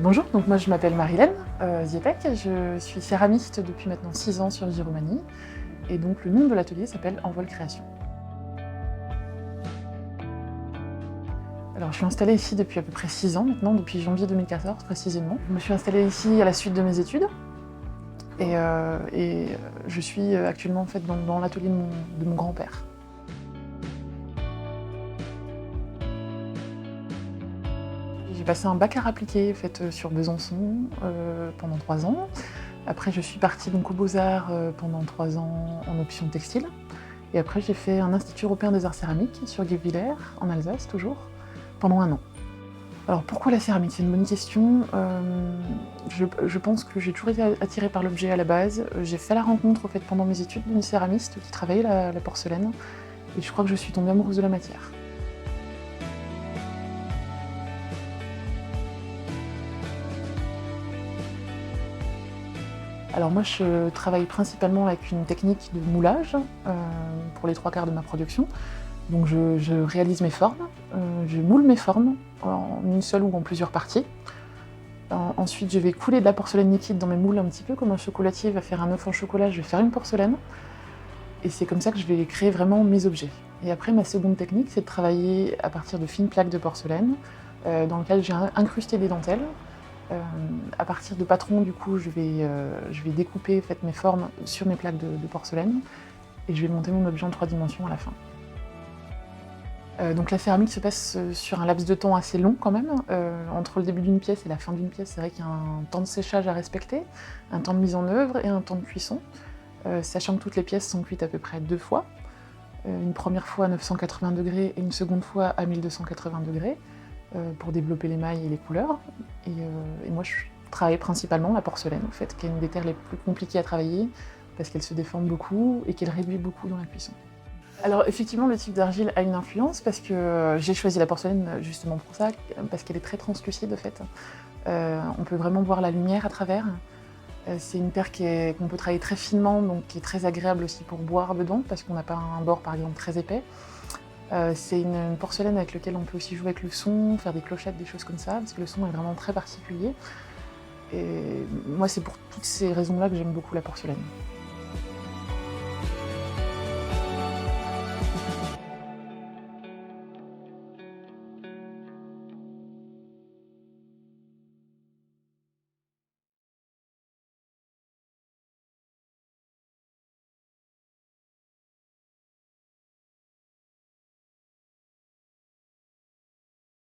Bonjour, donc moi je m'appelle Marilène Zietek, je suis céramiste depuis maintenant 6 ans sur Giromagny et donc le nom de l'atelier s'appelle Envol Création. Alors je suis installée ici depuis à peu près 6 ans maintenant, depuis janvier 2014 précisément. Je me suis installée ici à la suite de mes études et je suis actuellement en fait dans l'atelier de mon grand-père. J'ai passé un bac art appliqué sur Besançon pendant 3 ans. Après, je suis partie donc aux Beaux-Arts pendant 3 ans en option textile. Et après, j'ai fait un Institut européen des arts céramiques sur Guebwiller, en Alsace toujours, pendant 1 an. Alors pourquoi la céramique? C'est une bonne question. Je pense que j'ai toujours été attirée par l'objet à la base. J'ai fait la rencontre pendant mes études d'une céramiste qui travaillait la porcelaine. Et je crois que je suis tombée amoureuse de la matière. Alors moi je travaille principalement avec une technique de moulage pour les 3/4 de ma production. Donc je réalise mes formes, je moule mes formes en une seule ou en plusieurs parties. Ensuite je vais couler de la porcelaine liquide dans mes moules un petit peu comme un chocolatier va faire un œuf en chocolat, je vais faire une porcelaine. Et c'est comme ça que je vais créer vraiment mes objets. Et après ma seconde technique c'est de travailler à partir de fines plaques de porcelaine dans lesquelles j'ai incrusté des dentelles. À partir de patrons, du coup, je vais découper mes formes sur mes plaques de porcelaine et je vais monter mon objet en 3 dimensions à la fin. Donc la céramique se passe sur un laps de temps assez long quand même. Entre le début d'une pièce et la fin d'une pièce, c'est vrai qu'il y a un temps de séchage à respecter, un temps de mise en œuvre et un temps de cuisson, sachant que toutes les pièces sont cuites à peu près 2 fois. Une première fois à 980 degrés et une seconde fois à 1280 degrés. Pour développer l'émail et les couleurs. Et moi, je travaille principalement la porcelaine, en fait, qui est une des terres les plus compliquées à travailler, parce qu'elle se déforme beaucoup et qu'elle réduit beaucoup dans la cuisson. Alors effectivement, le type d'argile a une influence, parce que j'ai choisi la porcelaine justement pour ça, parce qu'elle est très translucide, en fait. On peut vraiment voir la lumière à travers. C'est une terre qu'on peut travailler très finement, donc qui est très agréable aussi pour boire dedans, parce qu'on n'a pas un bord, par exemple, très épais. C'est une porcelaine avec laquelle on peut aussi jouer avec le son, faire des clochettes, des choses comme ça, parce que le son est vraiment très particulier. Et moi, c'est pour toutes ces raisons-là que j'aime beaucoup la porcelaine.